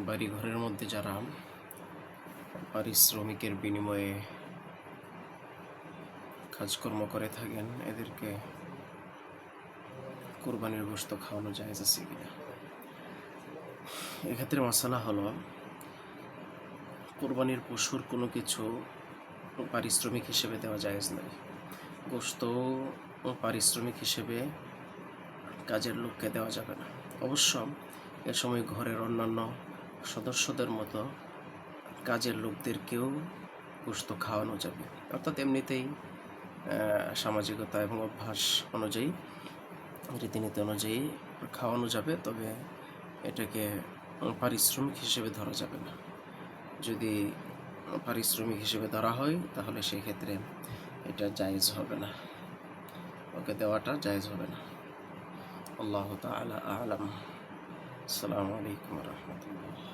বাড়ি ঘরের মধ্যে যারা পারিশ্রমিকের বিনিময়ে কাজকর্ম করে থাকেন, এদেরকে কোরবানির গোশত খাওয়ানো জায়েজ আছে কিনা। এক্ষেত্রে মশালা হলো, কোরবানির পশুর কোনো কিছু পারিশ্রমিক হিসেবে দেওয়া জায়েজ নয়। গোশত পারিশ্রমিক হিসেবে কাজের লোককে দেওয়া যাবে না। অবশ্য এ সময় ঘরের অন্যান্য সদস্যদের মতো কাজের লোকদেরকেও গোশত খাওয়ানো যাবে, অর্থাৎ এমনিতেই সামাজিকতা এবং অভ্যাস অনুযায়ী, রীতিনীতি অনুযায়ী খাওয়ানো যাবে, তবে এটাকে পারিশ্রমিক হিসেবে ধরা যাবে না। যদি পারিশ্রমিক হিসেবে ধরা হয় তাহলে সেক্ষেত্রে এটা জায়েজ হবে না, ওকে দেওয়াটা জায়েজ হবে না। আল্লাহু তাআলা আ'লাম। আসসালামু আলাইকুম ওয়া রাহমাতুল্লাহ।